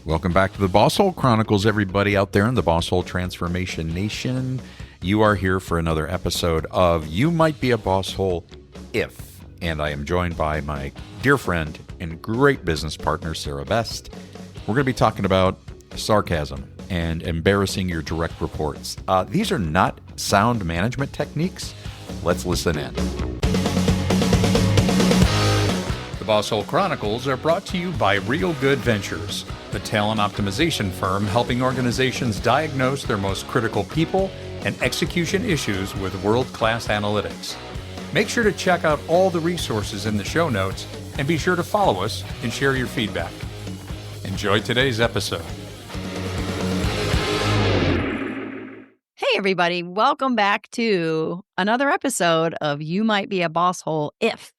Welcome back to the Bosshole Chronicles, everybody out there in the Bosshole Transformation Nation. You are here for another episode of You Might Be a Bosshole If. And I am joined by my dear friend and great business partner, Sarah Best. We're going to be talking about sarcasm and embarrassing your direct reports. These are not sound management techniques. Let's listen in. The Bosshole Chronicles are brought to you by Real Good Ventures, the talent optimization firm helping organizations diagnose their most critical people and execution issues with world-class analytics. Make sure to check out all the resources in the show notes and be sure to follow us and share your feedback. Enjoy today's episode. Hey, everybody. Welcome back to another episode of You Might Be a Bosshole If.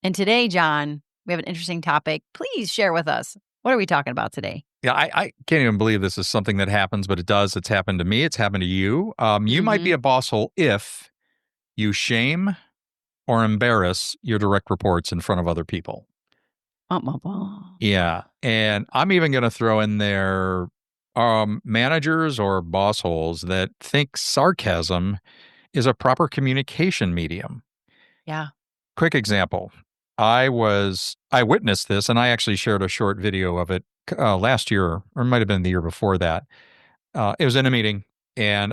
And today, John, we have an interesting topic. Please share with us. What are we talking about today? Yeah, I can't even believe this is something that happens, but it does. It's happened to me. It's happened to you. You might be a bosshole if you shame or embarrass your direct reports in front of other people. Yeah. And I'm even going to throw in there managers or bossholes that think sarcasm is a proper communication medium. Yeah. Quick example. I witnessed this, and I actually shared a short video of it last year, or it might have been the year before that. It was in a meeting, and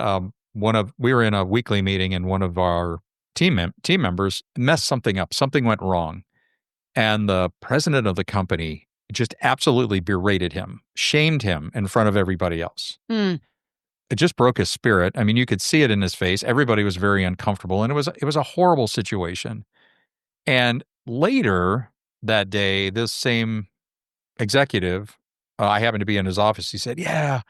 we were in a weekly meeting, and one of our team members messed something up. Something went wrong, and the president of the company just absolutely berated him, shamed him in front of everybody else. It just broke his spirit. I mean, you could see it in his face. Everybody was very uncomfortable, and it was a horrible situation. And later that day, this same executive, I happened to be in his office. He said, "Yeah,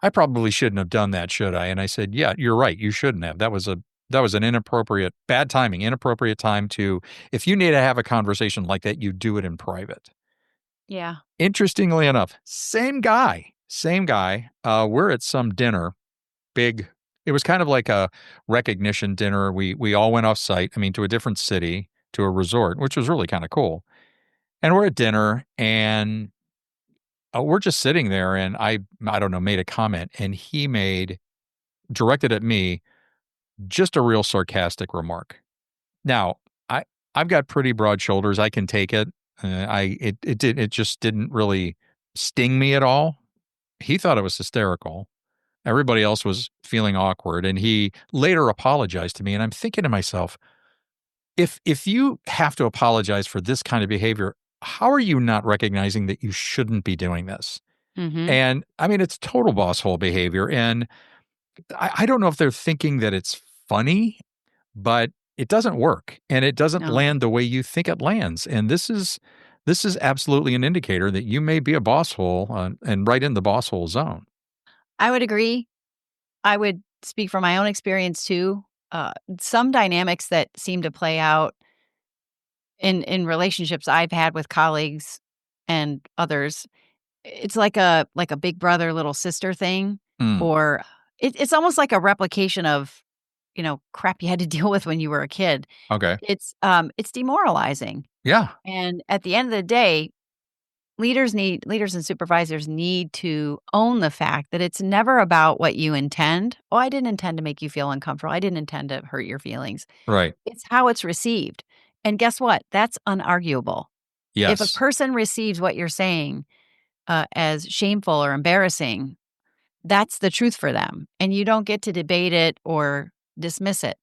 I probably shouldn't have done that, should I?" And I said, "Yeah, you're right. You shouldn't have. That was an inappropriate, bad timing, inappropriate time to, if you need to have a conversation like that, you do it in private." Yeah. Interestingly enough, same guy. We're at some dinner, big. It was kind of like a recognition dinner. We all went off site. I mean, to a different city, to a resort, which was really kind of cool. And we're at dinner, and we're just sitting there, and I don't know, made a comment, and he directed at me, just a real sarcastic remark. Now, I've got pretty broad shoulders. I can take it. It just didn't really sting me at all. He thought it was hysterical. Everybody else was feeling awkward, and he later apologized to me. And I'm thinking to myself, if you have to apologize for this kind of behavior, how are you not recognizing that you shouldn't be doing this? And I mean, it's total bosshole behavior. And I don't know if they're thinking that it's funny, but it doesn't work, and it doesn't land the way you think it lands. And this is absolutely an indicator that you may be a bosshole and right in the bosshole zone. I would agree. I would speak from my own experience too. Some dynamics that seem to play out in relationships I've had with colleagues and others, it's like a big brother, little sister thing, or it's almost like a replication of, crap you had to deal with when you were a kid. Okay. It's demoralizing. Yeah. And at the end of the day, leaders and supervisors need to own the fact that it's never about what you intend. Oh, I didn't intend to make you feel uncomfortable. I didn't intend to hurt your feelings. Right. It's how it's received. And guess what? That's unarguable. Yes. If a person receives what you're saying as shameful or embarrassing, that's the truth for them. And you don't get to debate it or dismiss it.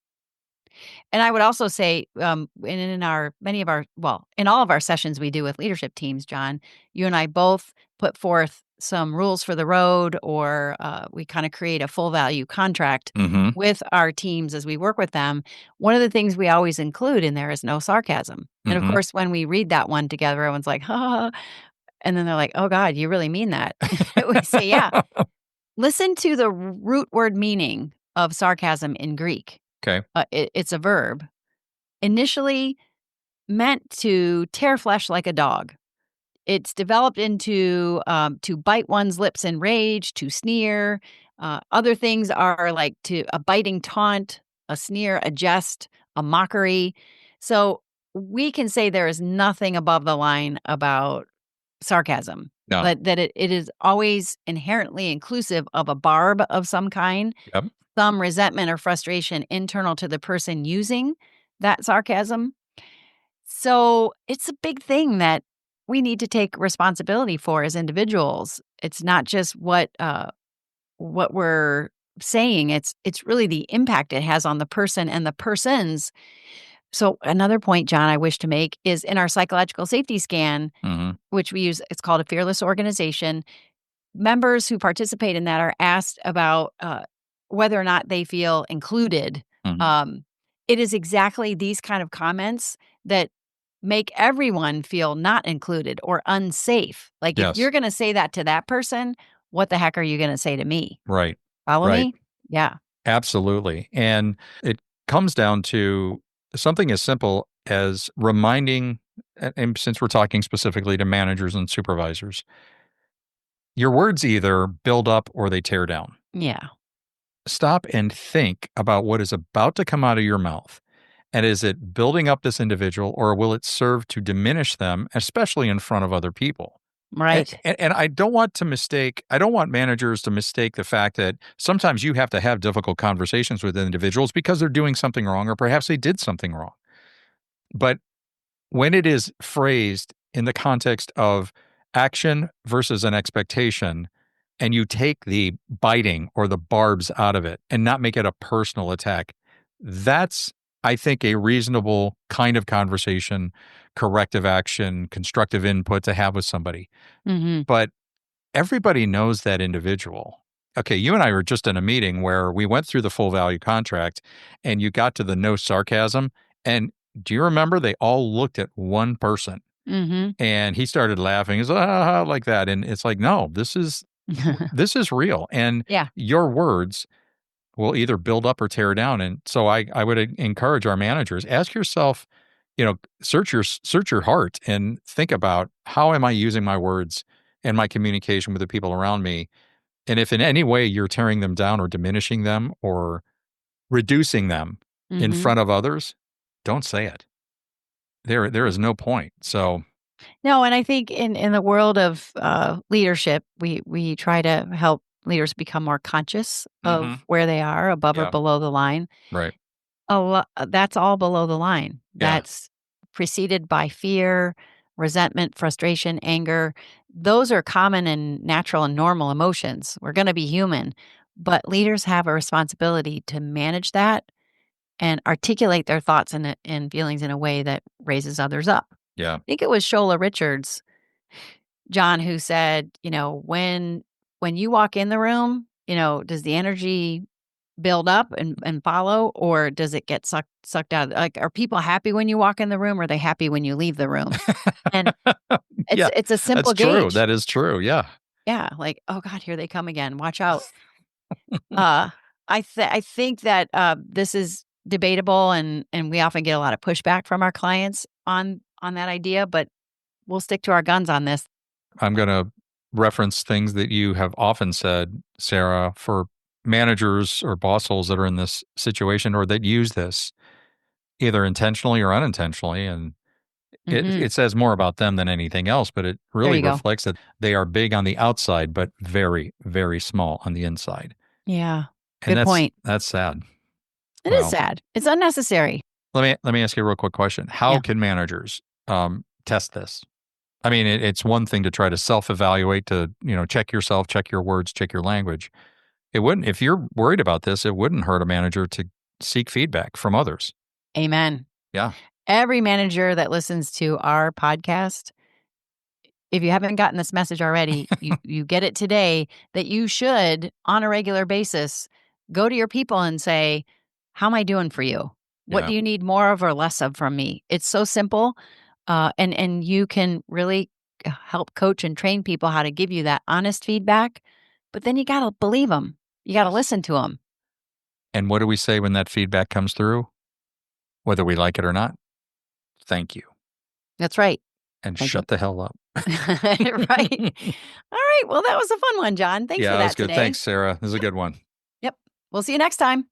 And I would also say, in all of our sessions we do with leadership teams, John, you and I both put forth some rules for the road, or we kind of create a full value contract with our teams as we work with them. One of the things we always include in there is no sarcasm. And of course, when we read that one together, everyone's like, ha. And then they're like, oh, God, you really mean that? We say, yeah. Listen to the root word meaning of sarcasm in Greek. Okay. It's a verb. Initially meant to tear flesh like a dog. It's developed into to bite one's lips in rage, to sneer. Other things are like a biting taunt, a sneer, a jest, a mockery. So we can say there is nothing above the line about sarcasm. No. That it is always inherently inclusive of a barb of some kind, Yep. some resentment or frustration internal to the person using that sarcasm. So it's a big thing that we need to take responsibility for as individuals. It's not just what we're saying. It's really the impact it has on the person and the persons. So another point, John, I wish to make is in our psychological safety scan, Mhm. which we use, it's called a fearless organization. Members who participate in that are asked about whether or not they feel included. Mhm. Um, it is exactly these kind of comments that make everyone feel not included or unsafe. Like if Yes. you're going to say that to that person, what the heck are you going to say to me? Right. Follow Right. me? Yeah. Absolutely. And it comes down to something as simple as reminding, and since we're talking specifically to managers and supervisors, your words either build up or they tear down. Yeah. Stop and think about what is about to come out of your mouth. And is it building up this individual or will it serve to diminish them, especially in front of other people? And, Right. and I don't want to mistake, I don't want managers to mistake the fact that sometimes you have to have difficult conversations with individuals because they're doing something wrong or perhaps they did something wrong. But when it is phrased in the context of action versus an expectation, and you take the biting or the barbs out of it and not make it a personal attack, that's, I think, a reasonable kind of conversation, corrective action, constructive input to have with somebody. Mhm. But everybody knows that individual. Okay, you and I were just in a meeting where we went through the full value contract and you got to the no sarcasm. And do you remember they all looked at one person Mhm. and he started laughing. He's like that. And it's like, no, this is real. And Yeah. your words will either build up or tear down. And so I would encourage our managers, ask yourself, search your heart and think about how am I using my words and my communication with the people around me. And if in any way you're tearing them down or diminishing them or reducing them in Mhm. front of others, don't say it. There is no point. So, No, and I think in the world of leadership, we try to help leaders become more conscious mhm, of where they are above or yeah, below the line. right, That's all below the line. yeah, That's preceded by fear, resentment, frustration, anger. Those are common and natural and normal emotions. We're going to be human, but leaders have a responsibility to manage that and articulate their thoughts and feelings in a way that raises others up. I yeah, think it was Shola Richards, John, who said, when you walk in the room, does the energy build up and follow, or does it get sucked out? Like, are people happy when you walk in the room, or are they happy when you leave the room? And it's yeah. it's a That's simple true. gauge. That is true. Yeah. Yeah, like, oh God, here they come again. Watch out. Uh, I think that this is debatable, and we often get a lot of pushback from our clients on that idea, but we'll stick to our guns on this. I'm going to reference things that you have often said, Sarah, for managers or boss holes that are in this situation or that use this either intentionally or unintentionally. And Hmm. it says more about them than anything else, but it There really you go. reflects that they are big on the outside, but very, very small on the inside. Yeah, And good point. that's sad. It is Well, sad. It's unnecessary. let me ask you a real quick question. How Yeah. can managers test this? I mean, it's one thing to try to self-evaluate to, check yourself, check your words, check your language. It wouldn't, if you're worried about this, it wouldn't hurt a manager to seek feedback from others. Amen. Yeah. Every manager that listens to our podcast, if you haven't gotten this message already, you get it today, that you should, on a regular basis, go to your people and say, "How am I doing for you? What Yeah. do you need more of or less of from me?" It's so simple, and you can really help coach and train people how to give you that honest feedback. But then you gotta believe them. You gotta Yes. listen to them. And what do we say when that feedback comes through? Whether we like it or not? Thank you. That's right. And Thank you. shut the hell up. Right. All right. Well, that was a fun one, John. Thanks for Yeah, that was that good. today. Thanks, Sarah. This is a Yep. good one. Yep. We'll see you next time.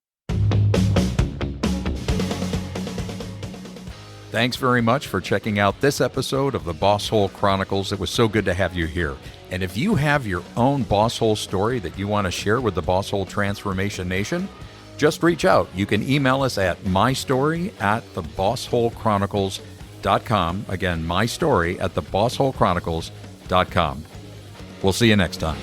Thanks very much for checking out this episode of the Bosshole Chronicles. It was so good to have you here. And if you have your own Bosshole story that you want to share with the Bosshole Transformation Nation, just reach out. You can email us at mystory@thebossholechronicles.com. Again, mystory@thebossholechronicles.com. We'll see you next time.